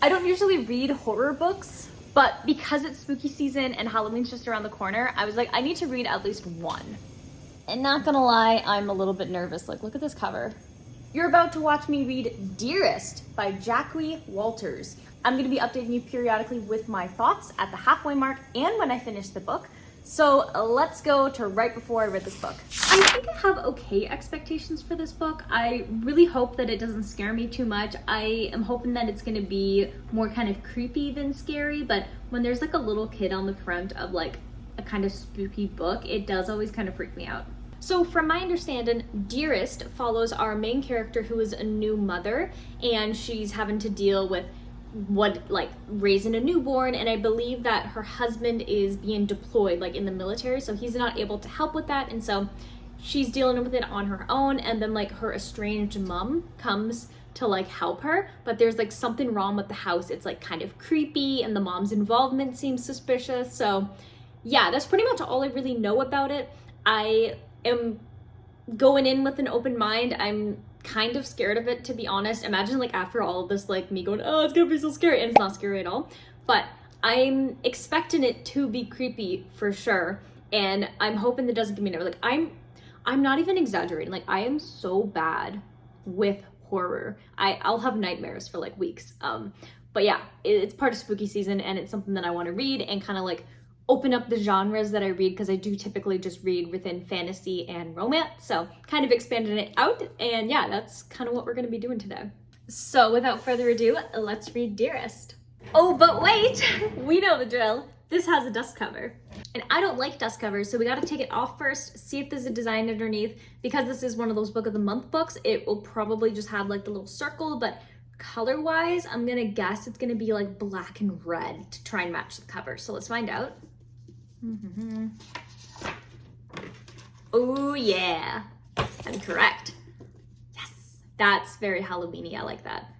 I don't usually read horror books, but because it's spooky season and Halloween's just around the corner, I was like, I need to read at least one. And not gonna lie, I'm a little bit nervous. Like, look at this cover. You're about to watch me read Dearest by Jackie Walters. I'm gonna be updating you periodically with my thoughts at the halfway mark and when I finish the book. So let's go to right before I read this book. I think I have okay expectations for this book. I really hope that it doesn't scare me too much. I am hoping that it's gonna be more kind of creepy than scary, but when there's like a little kid on the front of like a kind of spooky book, it does always kind of freak me out. So from my understanding, Dearest follows our main character who is a new mother, and she's having to deal with raising a newborn, and I believe that her husband is being deployed like in the military, so he's not able to help with that, and so she's dealing with it on her own, and then like her estranged mom comes to like help her, but there's like something wrong with the house. It's like kind of creepy, and the mom's involvement seems suspicious. So yeah, that's pretty much all I really know about it. I am going in with an open mind. I'm kind of scared of it, to be honest. Imagine like after all of this, like me going, oh, it's gonna be so scary, and it's not scary at all. But I'm expecting it to be creepy for sure, and I'm hoping that doesn't give me nerve. Like I'm not even exaggerating. Like I am so bad with horror. I'll have nightmares for like weeks. But yeah, it's part of spooky season, and it's something that I want to read and kind of like open up the genres that I read, because I do typically just read within fantasy and romance, so kind of expanding it out, and yeah, that's kind of what we're going to be doing today. So without further ado, let's read Dearest. Oh, but wait, we know the drill. This has a dust cover, and I don't like dust covers, so we got to take it off first, see if there's a design underneath. Because this is one of those book of the month books, it will probably just have like the little circle, but color wise, I'm gonna guess it's gonna be like black and red to try and match the cover. So let's find out. Oh yeah, I'm correct. Yes, that's very Halloween-y. I like that.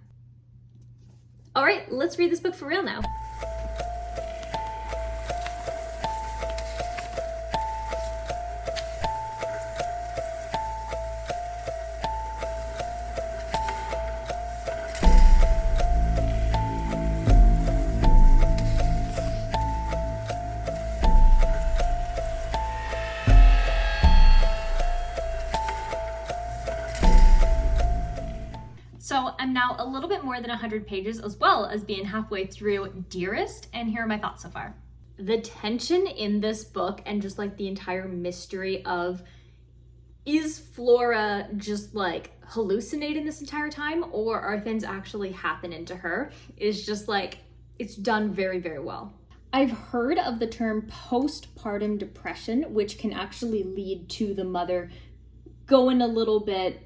All right, let's read this book for real now. So I'm now a little bit more than 100 pages, as well as being halfway through Dearest, and here are my thoughts so far. The tension in this book, and just like the entire mystery of, is Flora just like hallucinating this entire time, or are things actually happening to her, is just like, it's done very, very well. I've heard of the term postpartum depression, which can actually lead to the mother going a little bit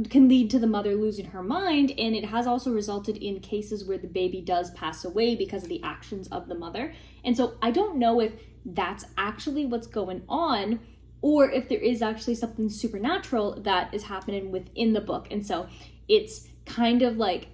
can lead to the mother losing her mind, and it has also resulted in cases where the baby does pass away because of the actions of the mother. And so I don't know if that's actually what's going on, or if there is actually something supernatural that is happening within the book. And so it's kind of like,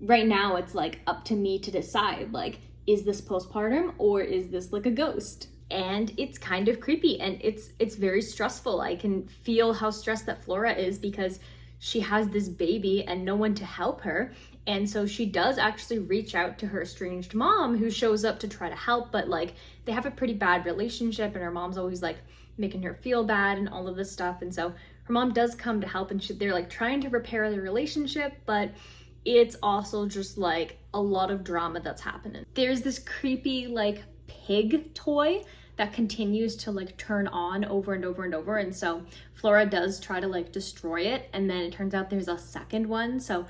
right now it's like up to me to decide, like, is this postpartum or is this like a ghost? And it's kind of creepy, and it's very stressful. I can feel how stressed that Flora is, because she has this baby and no one to help her. And so she does actually reach out to her estranged mom, who shows up to try to help, but like they have a pretty bad relationship, and her mom's always like making her feel bad and all of this stuff. And so her mom does come to help, and they're like trying to repair the relationship, but it's also just like a lot of drama that's happening. There's this creepy like pig toy that continues to like turn on over and over and over, and so Flora does try to like destroy it, and then it turns out there's a second one. So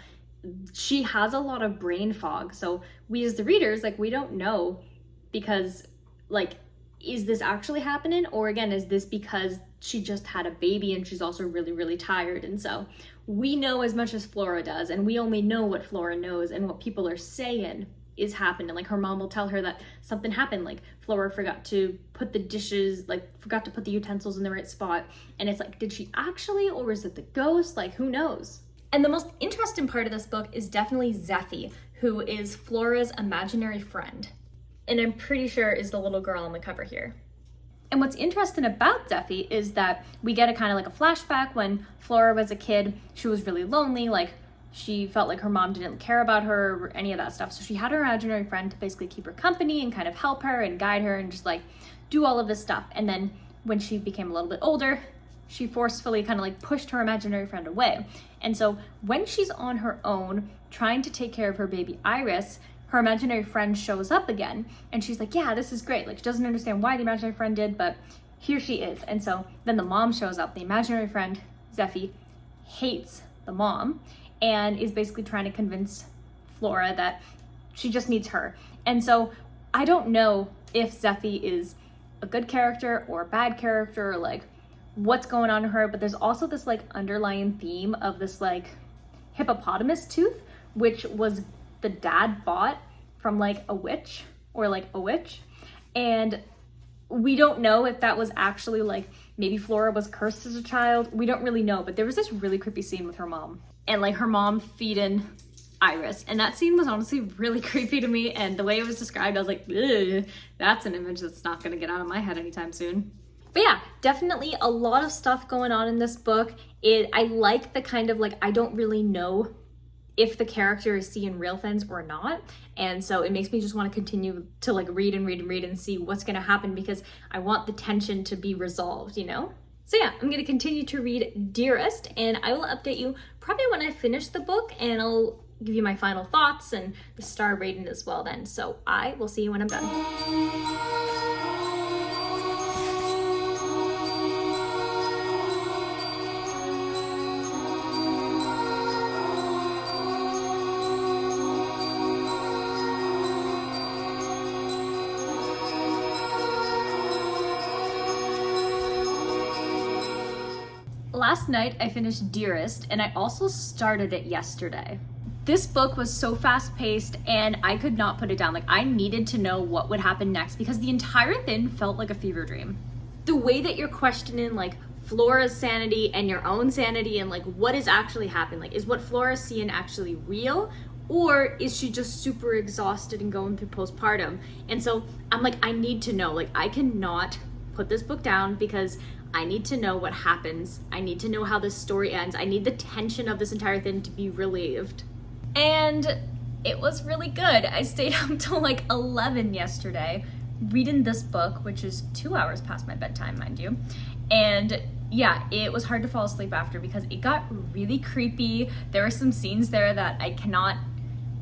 she has a lot of brain fog, so we as the readers, like, we don't know, because like, is this actually happening, or again, is this because she just had a baby and she's also really, really tired? And so we know as much as Flora does, and we only know what Flora knows and what people are saying is happening. Like, her mom will tell her that something happened, like Flora forgot to put the dishes, like forgot to put the utensils in the right spot, and it's like, did she actually, or is it the ghost? Like, who knows? And the most interesting part of this book is definitely Zeffie, who is Flora's imaginary friend, and I'm pretty sure is the little girl on the cover here. And what's interesting about Zeffie is that we get a kind of like a flashback when Flora was a kid. She was really lonely, like she felt like her mom didn't care about her or any of that stuff. So she had her imaginary friend to basically keep her company and kind of help her and guide her and just like do all of this stuff. And then when she became a little bit older, she forcefully kind of like pushed her imaginary friend away. And so when she's on her own trying to take care of her baby Iris, her imaginary friend shows up again and she's like, yeah, this is great. Like, she doesn't understand why the imaginary friend did, but here she is. And so then the mom shows up. The imaginary friend, Zeffie, hates the mom and is basically trying to convince Flora that she just needs her. And so I don't know if Zeffie is a good character or a bad character, or like what's going on in her, but there's also this like underlying theme of this like hippopotamus tooth, which was the dad bought from like a witch or like a witch. And we don't know if that was actually like, maybe Flora was cursed as a child. We don't really know, but there was this really creepy scene with her mom and like her mom feeding Iris. And that scene was honestly really creepy to me. And the way it was described, I was like, ugh, that's an image that's not gonna get out of my head anytime soon. But yeah, definitely a lot of stuff going on in this book. I like the kind of like, I don't really know if the character is seeing real things or not. And so it makes me just want to continue to like read and see what's going to happen, because I want the tension to be resolved, you know? So yeah, I'm going to continue to read Dearest, and I will update you probably when I finish the book, and I'll give you my final thoughts and the star rating as well then. So I will see you when I'm done. Last night I finished Dearest, and I also started it yesterday. This book was so fast-paced and I could not put it down. Like, I needed to know what would happen next because the entire thing felt like a fever dream. The way that you're questioning like Flora's sanity and your own sanity and like what is actually happening. Like, is what Flora's seeing actually real, or is she just super exhausted and going through postpartum? And so I'm like, I need to know. Like, I cannot put this book down because I need to know what happens. I need to know how this story ends. I need the tension of this entire thing to be relieved. And it was really good. I stayed up till like 11 yesterday reading this book, which is 2 hours past my bedtime, mind you. And yeah, it was hard to fall asleep after because it got really creepy. There were some scenes there that I cannot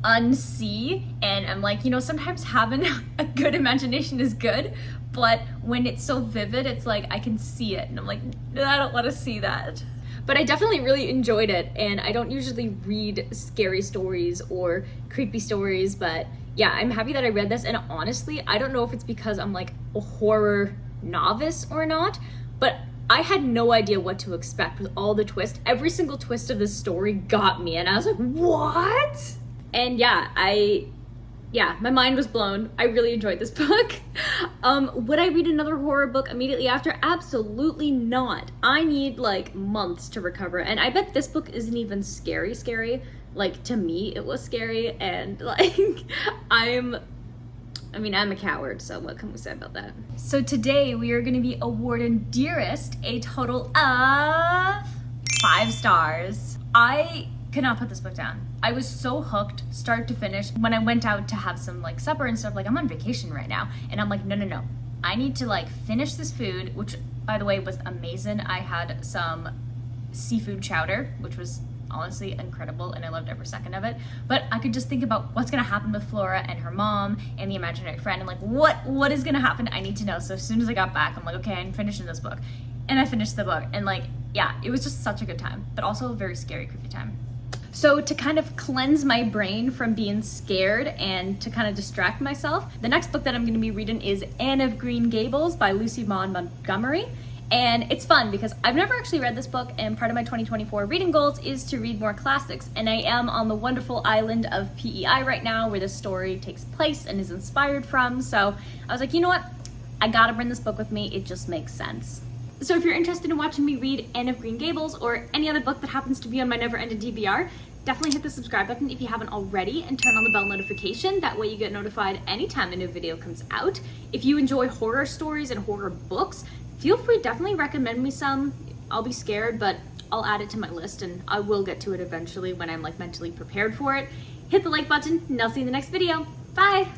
unsee, and I'm like, you know, sometimes having a good imagination is good, but when it's so vivid, it's like I can see it and I'm like, I don't want to see that. But I definitely really enjoyed it, and I don't usually read scary stories or creepy stories, but yeah, I'm happy that I read this. And honestly, I don't know if it's because I'm like a horror novice or not, but I had no idea what to expect with all the twists. Every single twist of this story got me, and I was like, what? And yeah, my mind was blown. I really enjoyed this book. Would I read another horror book immediately after? Absolutely not. I need like months to recover. And I bet this book isn't even scary. Like, to me, it was scary. And like, I'm a coward, so what can we say about that? So today we are gonna be awarding Dearest a total of 5 stars. I could not put this book down. I was so hooked start to finish. When I went out to have some like supper and stuff, like I'm on vacation right now, and I'm like, no. I need to like finish this food, which by the way was amazing. I had some seafood chowder, which was honestly incredible, and I loved every second of it. But I could just think about what's gonna happen with Flora and her mom and the imaginary friend, and like what is gonna happen. I need to know. So as soon as I got back, I'm like, okay, I'm finishing this book. And I finished the book, and like, yeah, it was just such a good time, but also a very scary, creepy time. So to kind of cleanse my brain from being scared and to kind of distract myself, the next book that I'm going to be reading is Anne of Green Gables by Lucy Maud Montgomery. And it's fun because I've never actually read this book, and part of my 2024 reading goals is to read more classics. And I am on the wonderful island of PEI right now, where this story takes place and is inspired from. So I was like, you know what? I gotta bring this book with me. It just makes sense. So if you're interested in watching me read Anne of Green Gables or any other book that happens to be on my never-ending TBR, definitely hit the subscribe button if you haven't already, and turn on the bell notification. That way you get notified anytime a new video comes out. If you enjoy horror stories and horror books, feel free to definitely recommend me some. I'll be scared, but I'll add it to my list, and I will get to it eventually when I'm like mentally prepared for it. Hit the like button, and I'll see you in the next video. Bye!